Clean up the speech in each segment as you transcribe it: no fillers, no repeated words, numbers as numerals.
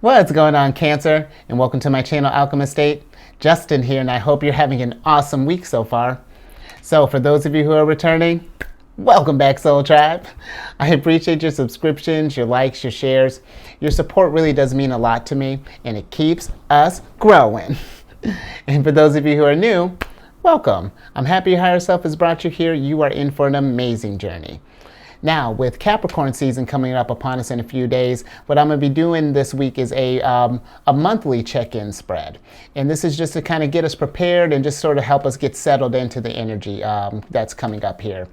What's going on, Cancer? And welcome to my channel, Alchemist. Justin here, and I hope you're having an awesome week so far. So for those of you who are returning, welcome back, Soul Tribe. I appreciate your subscriptions, your likes, your shares. Your support really does mean a lot to me, and it keeps us growing. And for those of you who are new, welcome. I'm happy your higher self has brought you here. You are in for an amazing journey. Now, with Capricorn season coming up upon us in a few days, what I'm going to be doing this week is a monthly check-in spread. And this is just to kind of get us prepared and just sort of help us get settled into the energy that's coming up here.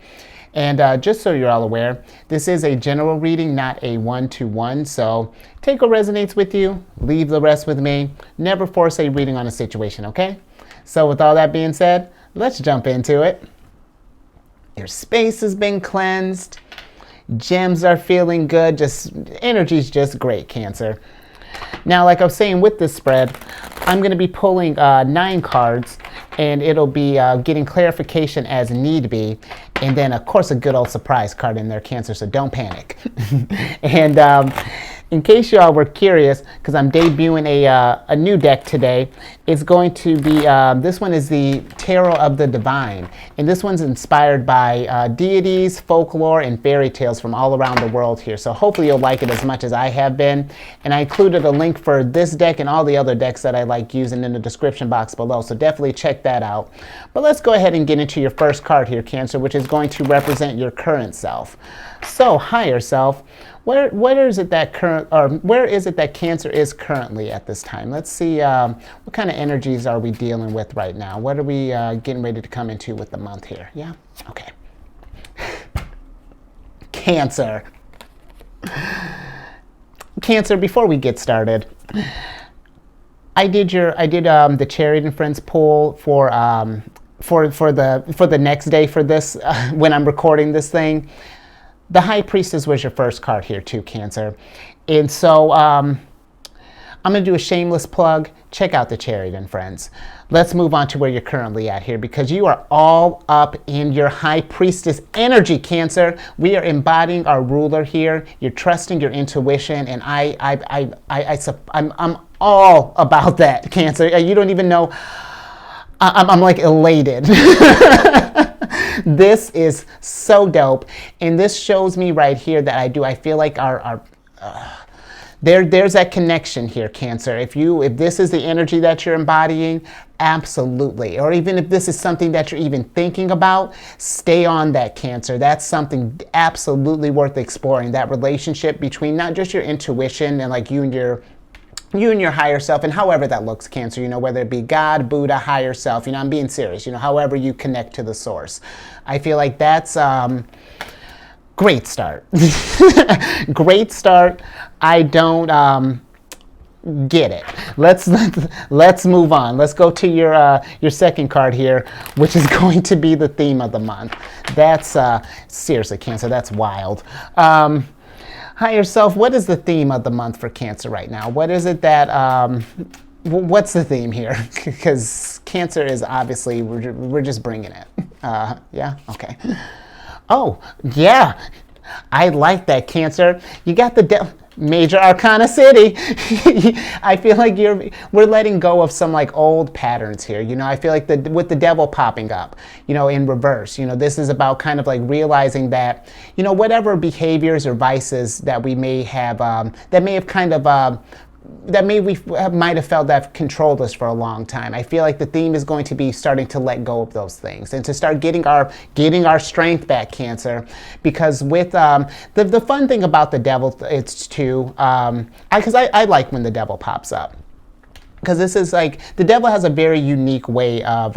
And just so you're all aware, this is a general reading, not a one-to-one. So take what resonates with you, leave the rest with me. Never force a reading on a situation, okay? So with all that being said, let's jump into it. Your space has been cleansed. Gems are feeling good. Just energy's just great, Cancer. Now, like I was saying with this spread, I'm going to be pulling 9 cards, and it'll be getting clarification as need be. And then, of course, a good old surprise card in there, Cancer, so don't panic. And in case you all were curious, because I'm debuting a new deck today, it's going to be, this one is the Tarot of the Divine. And this one's inspired by deities, folklore, and fairy tales from all around the world here. So hopefully you'll like it as much as I have been. And I included a link for this deck and all the other decks that I like using in the description box below. So definitely check that out. But let's go ahead and get into your first card here, Cancer, which is going to represent your current self. So, higher self. Where is it that Cancer is currently at this time? Let's see what kind of energies are we dealing with right now. What are we getting ready to come into with the month here? Yeah? Okay. Cancer. Cancer, before we get started, I did the Chariot and Friends poll for the next day for this when I'm recording this thing. The High Priestess was your first card here too, Cancer. And so I'm going to do a shameless plug. Check out the Chariot and Friends. Let's move on to where you're currently at here, because you are all up in your High Priestess energy, Cancer. We are embodying our ruler here. You're trusting your intuition, and I'm all about that, Cancer. You don't even know. I'm like elated. This is so dope, and this shows me right here that I feel like there's that connection here, Cancer. If this is the energy that you're embodying, absolutely. Or even if this is something that you're even thinking about, stay on that, Cancer. That's something absolutely worth exploring. That relationship between not just your intuition and like you and your higher self, and however that looks, Cancer, whether it be God, Buddha, higher self, I'm being serious, however you connect to the source. I feel like that's great start. Great start. I don't get it. Let's move on. Let's go to your second card here, which is going to be the theme of the month. That's seriously, Cancer, that's wild. Higher self, what is the theme of the month for Cancer right now? What is it that, what's the theme here? Because Cancer is obviously, we're just bringing it. Yeah? Okay. Oh, yeah. I like that, Cancer. You got the Major Arcana City. I feel like we're letting go of some like old patterns here. I feel like with the devil popping up, in reverse, this is about kind of like realizing that, whatever behaviors or vices that we may have, that may have kind of, might have felt that controlled us for a long time. I feel like the theme is going to be starting to let go of those things and to start getting our strength back, Cancer. Because with the fun thing about the devil, it's too, because I like when the devil pops up. Because this is like, the devil has a very unique way of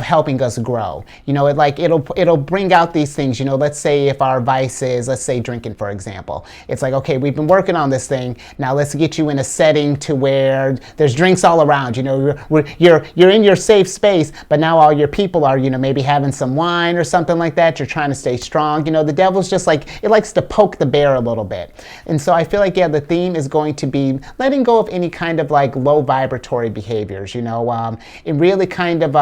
helping us grow. It'll bring out these things. Let's say if our vice is, let's say drinking, for example. It's like, okay, we've been working on this thing. Now let's get you in a setting to where there's drinks all around. You're in your safe space, but now all your people are, maybe having some wine or something like that. You're trying to stay strong. The devil's just like, it likes to poke the bear a little bit. And so I feel like, yeah, the theme is going to be letting go of any kind of like low low vibratory behaviors, and really kind of,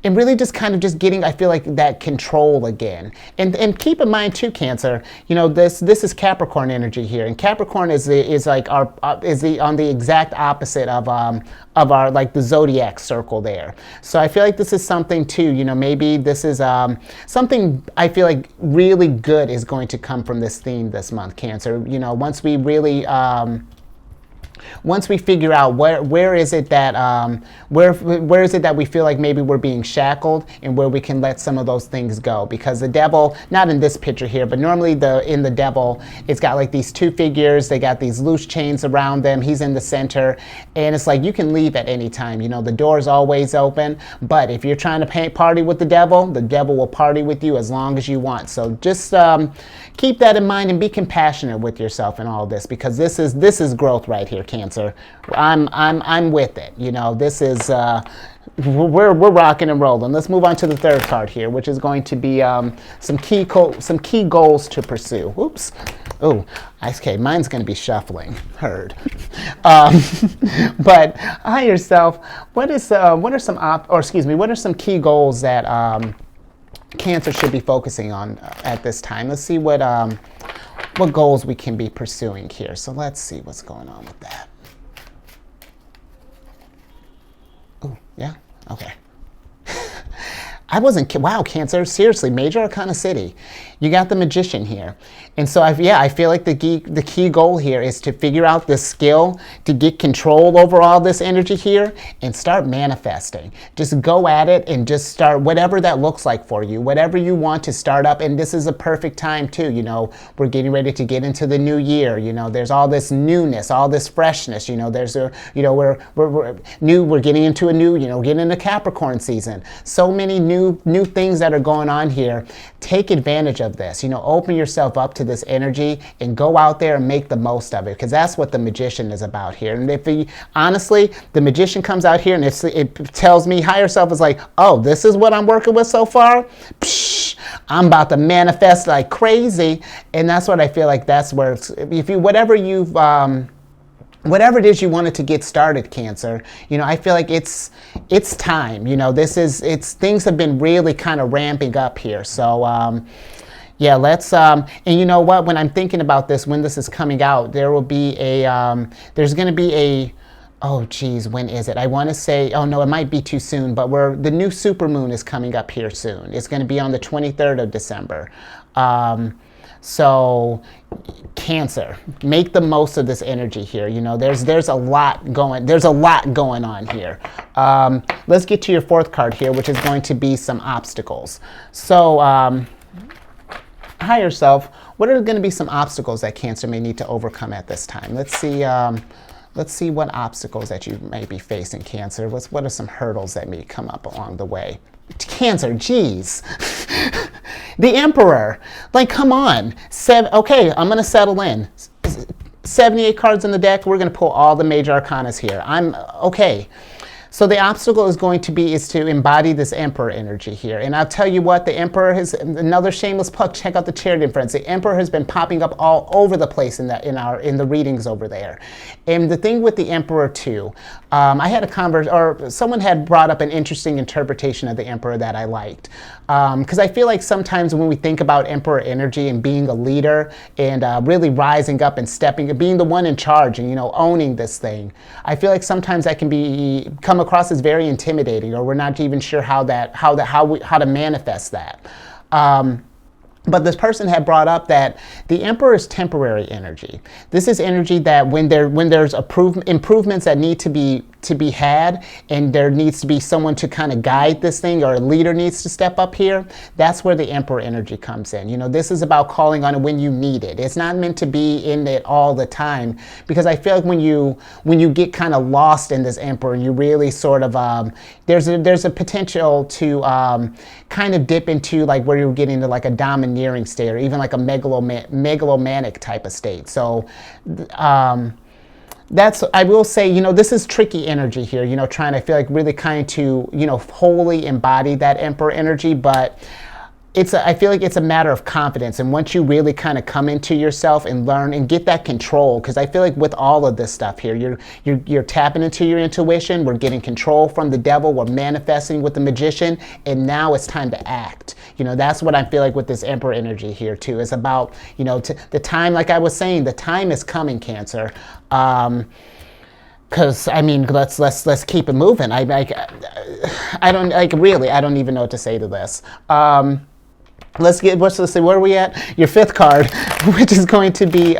and really just kind of just getting, I feel like, that control again. And keep in mind too, Cancer, this is Capricorn energy here, and Capricorn is like on the exact opposite of our, like, the zodiac circle there. So I feel like this is something too, maybe this is something I feel like really good is going to come from this theme this month, Cancer. Once we really once we figure out where is it that where is it that we feel like maybe we're being shackled, and where we can let some of those things go. Because the devil, not in this picture here, but normally in the devil, it's got like these two figures, they got these loose chains around them, he's in the center, and it's like you can leave at any time, the door's always open. But if you're trying to party with the devil will party with you as long as you want. So just keep that in mind and be compassionate with yourself in all this, because this is growth right here, Cancer. I'm with it. This is we're rocking and rolling. Let's move on to the third card here, which is going to be some key goals to pursue. Oops. Oh, okay. Mine's going to be shuffling. Heard. But higher self, what are some key goals that Cancer should be focusing on at this time? Let's see what goals we can be pursuing here. So let's see what's going on with that. Oh, yeah? Okay. Wow, Cancer, seriously, Major Arcana City. You got the Magician here. And so, I feel like the key goal here is to figure out this skill, to get control over all this energy here, and start manifesting. Just go at it and just start whatever that looks like for you, whatever you want to start up. And this is a perfect time too, we're getting ready to get into the new year. There's all this newness, all this freshness, there's we're getting into a new, getting into Capricorn season. So many new things that are going on here. Take advantage of this, open yourself up to this energy and go out there and make the most of it, because that's what the Magician is about here. And honestly, the Magician comes out here and it tells me, higher self is like, oh, this is what I'm working with so far. Psh, I'm about to manifest like crazy. And that's what I feel like, that's where whatever it is you wanted to get started, Cancer, I feel like it's time. Things have been really kind of ramping up here. So, yeah, let's, and you know what, when I'm thinking about this, when this is coming out, there will be there's going to be oh geez, when is it? I want to say, oh no, it might be too soon, but the new supermoon is coming up here soon. It's going to be on the 23rd of December. So, Cancer, make the most of this energy here. There's a lot going on here. Let's get to your fourth card here, which is going to be some obstacles. So, higher self, what are going to be some obstacles that Cancer may need to overcome at this time? Let's see what obstacles that you may be facing, Cancer. What are some hurdles that may come up along the way? Cancer, geez. The Emperor. Like, come on. Okay, I'm going to settle in. 78 cards in the deck. We're going to pull all the major arcanas here. I'm okay. So the obstacle is to embody this Emperor energy here. And I'll tell you what, the Emperor has, another shameless plug, check out the Chariot Friends. The Emperor has been popping up all over the place in the readings over there. And the thing with the Emperor too, I had someone had brought up an interesting interpretation of the Emperor that I liked. Because I feel like sometimes when we think about Emperor energy and being a leader and really rising up and being the one in charge and owning this thing, I feel like sometimes that can come across as very intimidating, or we're not even sure how to manifest that. But this person had brought up that the Emperor is temporary energy. This is energy that when there's improvements that need to be had, and there needs to be someone to kind of guide this thing, or a leader needs to step up here, that's where the Emperor energy comes in. This is about calling on it when you need it. It's not meant to be in it all the time, because I feel like when you get kind of lost in this Emperor, you really sort of there's a potential to kind of dip into like where you're getting to like a domineering state, or even like a megalomanic type of state. So I will say, this is tricky energy here, trying to feel like really kind to, wholly embody that Emperor energy. But I feel like it's a matter of confidence, and once you really kind of come into yourself and learn and get that control, because I feel like with all of this stuff here, you're tapping into your intuition, we're getting control from the devil, we're manifesting with the magician, and now it's time to act. You know, that's what I feel like with this Emperor energy here too. It's about, you know, the time, like I was saying, the time is coming, Cancer. Because I mean, let's keep it moving. I don't even know what to say to this. Let's see, where are we at? Your fifth card, which is going to be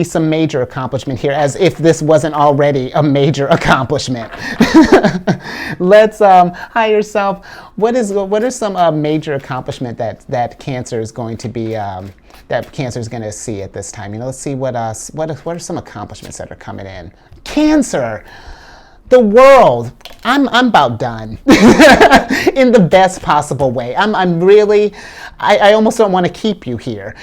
some major accomplishment here, as if this wasn't already a major accomplishment. Let's higher self. What are some major accomplishment that Cancer is going to be that Cancer is going to see at this time? You know, let's see what are some accomplishments that are coming in. Cancer. The world, I'm about done in the best possible way. I'm really, I almost don't want to keep you here.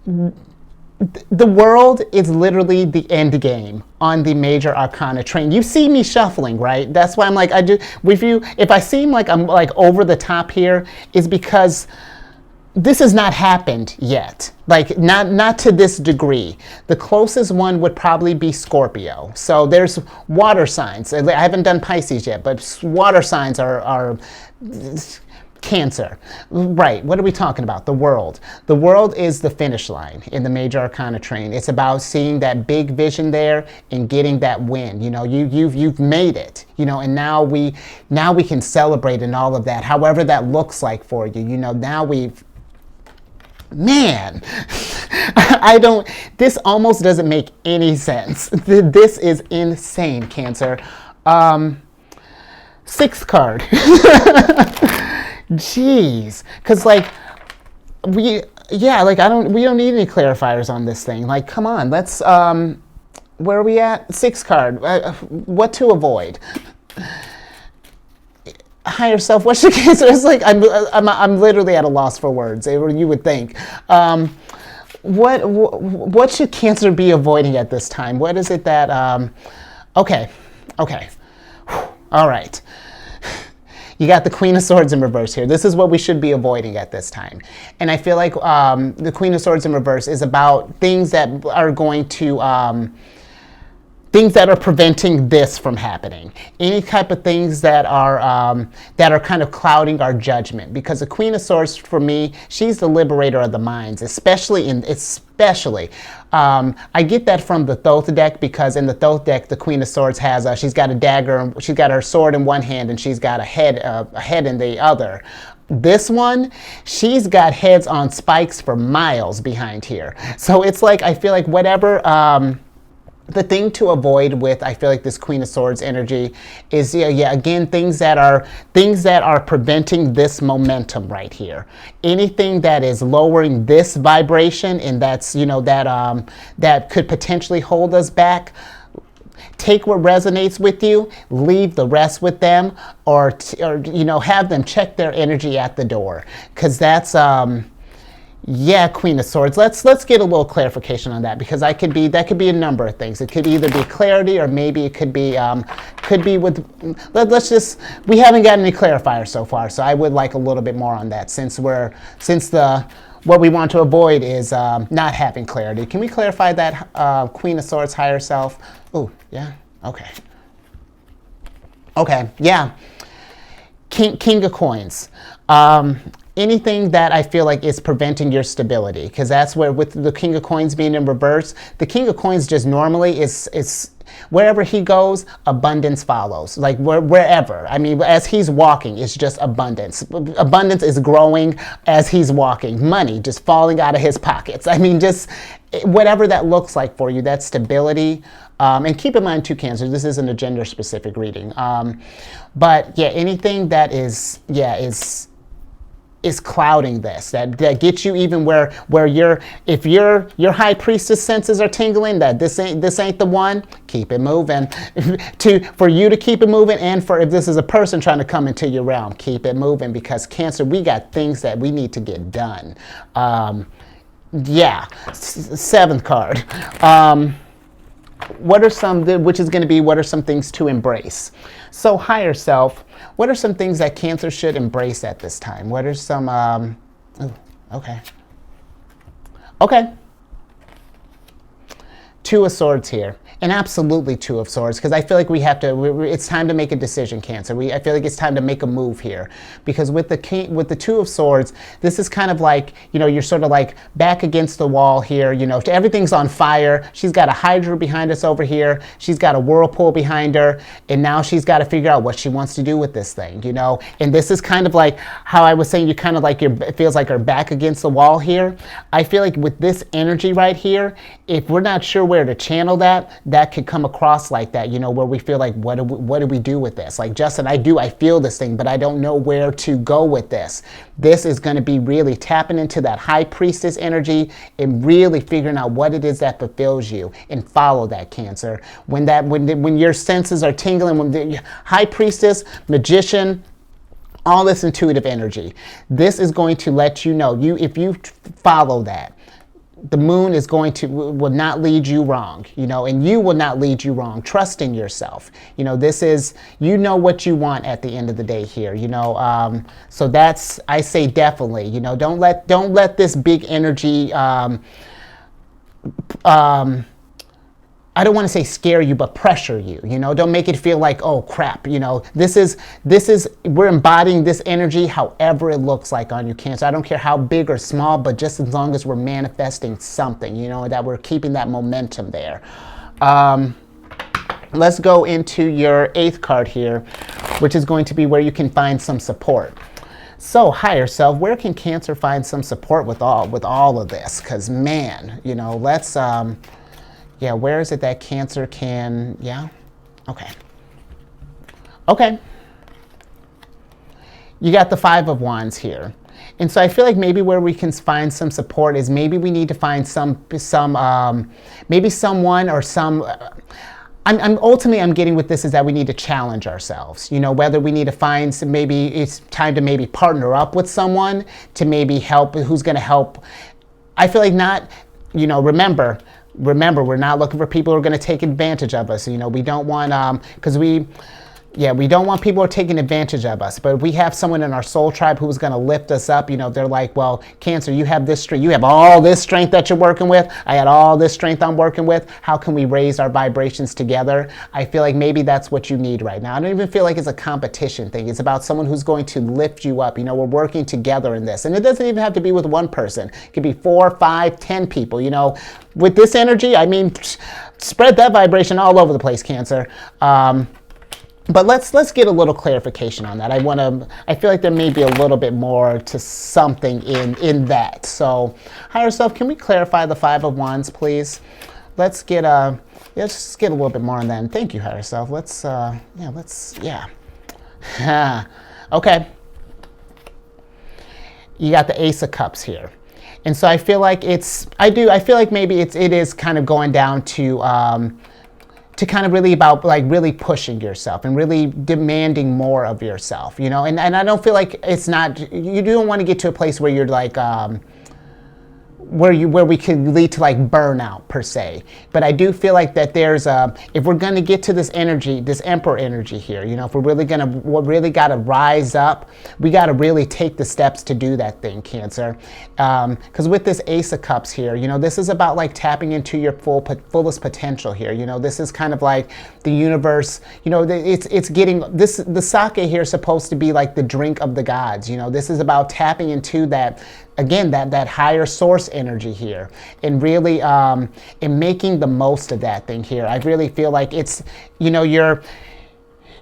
The world is literally the end game on the major arcana train. You see me shuffling, right? That's why I'm like, if I seem like I'm like over the top here, is because this has not happened yet. Like, not to this degree. The closest one would probably be Scorpio. So there's water signs. I haven't done Pisces yet, but water signs are Cancer. Right, what are we talking about? The world. The world is the finish line in the major arcana train. It's about seeing that big vision there and getting that win. You know, you've made it. You know, and now we can celebrate and all of that. However that looks like for you. You know, now man, this almost doesn't make any sense. This is insane, Cancer. Sixth card. Jeez. Because, like, we don't need any clarifiers on this thing. Like, come on, let's, where are we at? Sixth card. What to avoid? Higher self, what should Cancer? It's like I'm literally at a loss for words. You would think. What should Cancer be avoiding at this time? What is it that? Okay. All right. You got the Queen of Swords in reverse here. This is what we should be avoiding at this time. And I feel like the Queen of Swords in reverse is about things that are going to things that are preventing this from happening. Any type of things that are kind of clouding our judgment. Because the Queen of Swords, for me, she's the liberator of the minds, especially. I get that from the Thoth deck, because in the Thoth deck, the Queen of Swords has she's got a dagger, she's got her sword in one hand, and she's got a head in the other. This one, she's got heads on spikes for miles behind here. So it's like, I feel like whatever. The thing to avoid with, I feel like, this Queen of Swords energy is, again, things that are preventing this momentum right here. Anything that is lowering this vibration, and that's, that could potentially hold us back. Take what resonates with you, leave the rest with them, or have them check their energy at the door, because that's Queen of Swords. Let's get a little clarification on that, because that could be a number of things. It could either be clarity, or maybe it could be with. We haven't gotten any clarifiers so far, so I would like a little bit more on that, since what we want to avoid is not having clarity. Can we clarify that, Queen of Swords, higher self? Oh, yeah. Okay. Okay. Yeah. King of Coins. Anything that I feel like is preventing your stability, because that's where, with the King of Coins being in reverse, the King of Coins just normally is wherever he goes, abundance follows. Like wherever. I mean, as he's walking, it's just abundance. Abundance is growing as he's walking. Money just falling out of his pockets. I mean, just whatever that looks like for you, that stability. And keep in mind too, Cancer, this isn't a gender specific reading. But yeah, anything that is clouding this, that gets you even where if your High Priestess senses are tingling, that this ain't the one, keep it moving. For you to keep it moving, and for if this is a person trying to come into your realm, keep it moving, because Cancer, we got things that we need to get done. Seventh card. what are some, which is going to be what are some things to embrace. So higher self, what are some things that Cancer should embrace at this time? What are some, okay. Okay. Two of Swords here. And absolutely Two of Swords, because I feel like we have to, it's time to make a decision, Cancer. I feel like it's time to make a move here. Because with the Two of Swords, this is kind of like, you know, you're sort of like back against the wall here, you know, everything's on fire. She's got a Hydra behind us over here. She's got a whirlpool behind her. And now she's got to figure out what she wants to do with this thing, you know. And this is kind of like how I was saying, you kind of like, it feels like you're back against the wall here. I feel like with this energy right here, if we're not sure where to channel that could come across like that, you know, where we feel like, what do we do with this? Like, Justin, I feel this thing, but I don't know where to go with this. This is going to be really tapping into that High Priestess energy and really figuring out what it is that fulfills you, and follow that, Cancer. When your senses are tingling, when the High Priestess, Magician, all this intuitive energy, this is going to let you know, if you follow that, the moon is will not lead you wrong, you know, and you will not lead you wrong. Trust in yourself. You know, this is, you know what you want at the end of the day here, you know. So that's, I say definitely, you know, don't let this big energy, I don't want to say scare you, but pressure you, you know. Don't make it feel like, oh crap, you know. This is, we're embodying this energy however it looks like on you, Cancer. I don't care how big or small, but just as long as we're manifesting something, you know, that we're keeping that momentum there. Let's go into your 8th card here, which is going to be where you can find some support. So higher self, where can Cancer find some support with all of this? Because man, you know, let's, yeah, where is it that Cancer can, yeah? Okay. Okay. You got the 5 of Wands here. And so I feel like maybe where we can find some support is maybe we need to find maybe someone or some, ultimately I'm getting with this is that we need to challenge ourselves. You know, whether we need to find some, maybe it's time to maybe partner up with someone to maybe help, who's going to help. I feel like not, you know, remember, we're not looking for people who are going to take advantage of us. You know, we don't want, we don't want people who are taking advantage of us. But if we have someone in our soul tribe who's going to lift us up, you know, they're like, well, Cancer, you have this strength. You have all this strength that you're working with. I had all this strength I'm working with. How can we raise our vibrations together? I feel like maybe that's what you need right now. I don't even feel like it's a competition thing. It's about someone who's going to lift you up. You know, we're working together in this. And it doesn't even have to be with one person. It could be 4, 5, 10 people, you know. With this energy, I mean, spread that vibration all over the place, Cancer. But let's get a little clarification on that. I feel like there may be a little bit more to something in that. So, higher self, can we clarify the 5 of Wands, please? Let's get let's get a little bit more on that. And thank you, higher self. Okay. You got the Ace of Cups here. And so I feel like I feel like maybe it is kind of going down to kind of really about like really pushing yourself and really demanding more of yourself, you know, and I don't feel like you don't want to get to a place where you're like, where we could lead to like burnout per se. But I do feel like that there's if we're going to get to this energy, this Emperor energy here, you know, if we're really got to rise up, we got to really take the steps to do that thing, Cancer. Because with this Ace of Cups here, you know, this is about like tapping into your fullest potential here. You know, this is kind of like the universe, you know, it's getting this, the sake here is supposed to be like the drink of the gods. You know, this is about tapping into that, again, that higher source energy here, and really in making the most of that thing here. I really feel like it's, you know, you're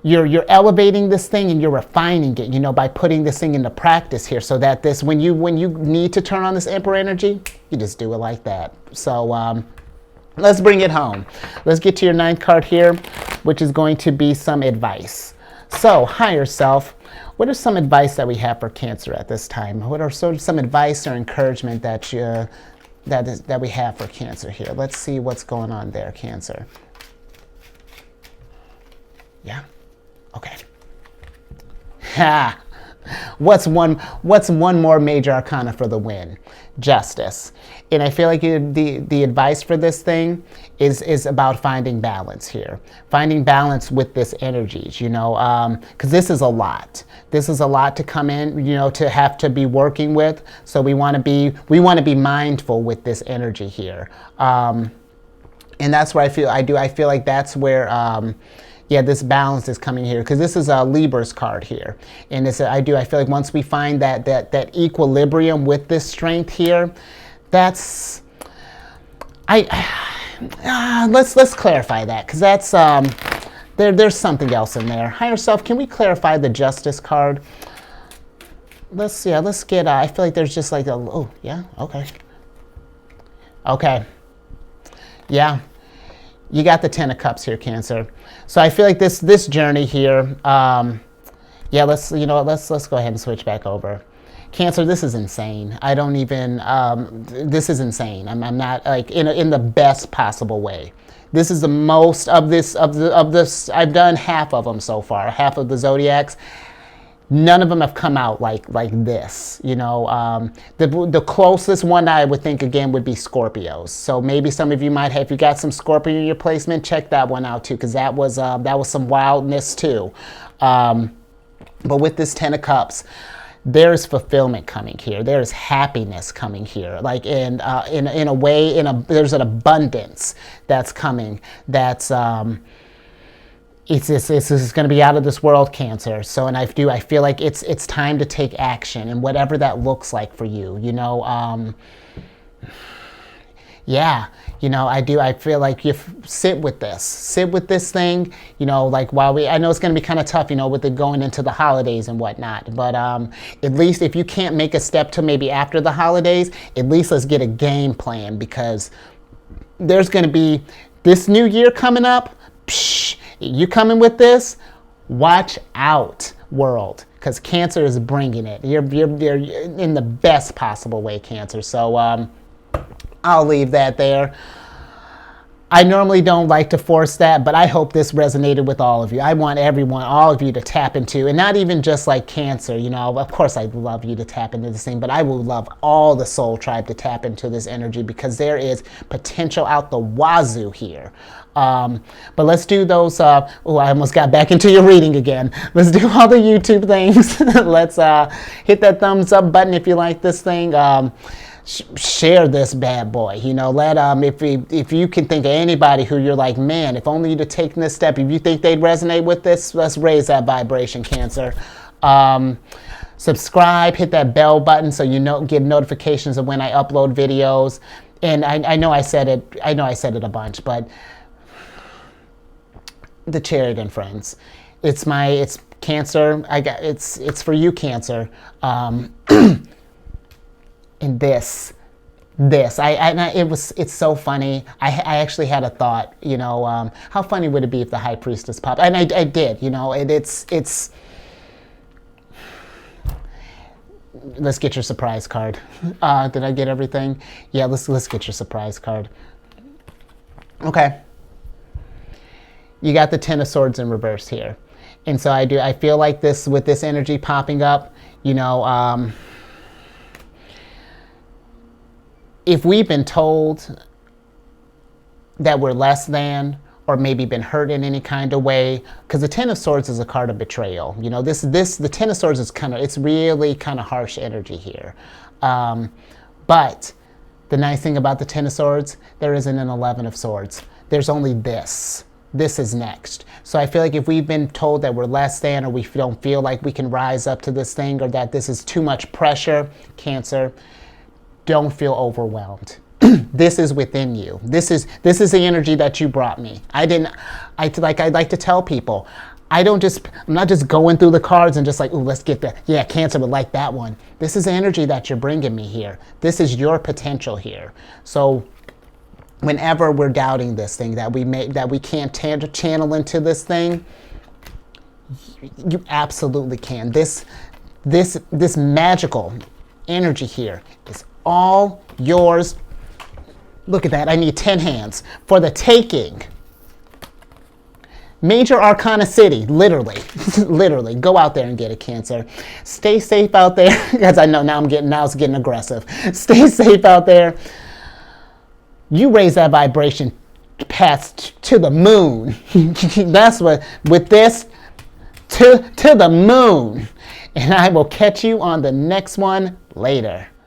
elevating this thing and you're refining it, you know, by putting this thing into practice here, so that this, when you need to turn on this Emperor energy, you just do it like that. So let's bring it home. Let's get to your 9th card here, which is going to be some advice. So higher self, what are some advice that we have for Cancer at this time? What are some advice or encouragement that we have for Cancer here? Let's see what's going on there, Cancer. Yeah? Okay. Ha! What's one more major arcana for the win? Justice. And I feel like the advice for this thing is about finding balance here. Finding balance with this energies, you know, because this is a lot. This is a lot to come in, you know, to have to be working with. So we want to be mindful with this energy here. And that's where I feel like that's where yeah, this balance is coming here, because this is a Libra's card here, and I feel like once we find that equilibrium with this strength here, that's let's clarify that, because that's there's something else in there. Higher self, can we clarify the Justice card? Let's get I feel like there's just like oh yeah, okay, yeah. You got the Ten of Cups here, Cancer. So I feel like this journey here, yeah, let's go ahead and switch back over. Cancer, this is insane. I don't even, this is insane. I'm not, like, in the best possible way. This is the most of this, I've done half of them so far, half of the Zodiacs. None of them have come out like this, you know. The closest one I would think again would be Scorpios. So maybe some of you might have, if you got some Scorpio in your placement, check that one out too, because that was some wildness too. But with this Ten of Cups, there's fulfillment coming here. There's happiness coming here. Like in a way, there's an abundance that's coming. That's It's going to be out of this world, Cancer. So, and I feel like it's time to take action, and whatever that looks like for you, you know, yeah, you know, I feel like you sit with this thing, you know, like I know it's going to be kind of tough, you know, with it going into the holidays and whatnot, but at least if you can't make a step to maybe after the holidays, at least let's get a game plan, because there's going to be this new year coming up. You coming with this? Watch out, world, because Cancer is bringing it. You're in the best possible way, Cancer. So I'll leave that there. I normally don't like to force that, but I hope this resonated with all of you. I want all of you to tap into, and not even just like Cancer, you know, of course I'd love you to tap into this thing, but I would love all the soul tribe to tap into this energy, because there is potential out the wazoo here. But let's do those, I almost got back into your reading again. Let's do all the YouTube things. Let's hit that thumbs up button if you like this thing. Share this bad boy, you know, if you can think of anybody who you're like, man, if only you'd have taken this step, if you think they'd resonate with this, let's raise that vibration, Cancer. Subscribe, hit that bell button so you get notifications of when I upload videos. And I know I said it a bunch, but the Chariot and Friends, it's Cancer. It's for you, Cancer. And it's so funny. I actually had a thought, you know, how funny would it be if the High Priestess popped? And I did, you know, it's. Let's get your surprise card. Did I get everything? Yeah, let's get your surprise card. Okay. You got the Ten of Swords in reverse here. And so I feel like with this energy popping up, you know, if we've been told that we're less than, or maybe been hurt in any kind of way, because the Ten of Swords is a card of betrayal. You know, the Ten of Swords is it's really kind of harsh energy here. But the nice thing about the Ten of Swords, there isn't an 11 of Swords. There's only this. This is next. So I feel like if we've been told that we're less than, or we don't feel like we can rise up to this thing, or that this is too much pressure, Cancer, don't feel overwhelmed. This is within you. This is the energy that you brought me. I'd like to tell people, I'm not just going through the cards and just like, ooh, let's get that. Yeah, Cancer would like that one. This is the energy that you're bringing me here. This is your potential here. So whenever we're doubting this thing, that we can't channel into this thing, you absolutely can. This magical energy here is all yours. Look at that. I need 10 hands for the taking. Major Arcana City, literally. Literally. Go out there and get a Cancer. Stay safe out there, because I know now it's getting aggressive. Stay safe out there. You raise that vibration past to the moon. That's what, with this, to the moon. And I will catch you on the next one later.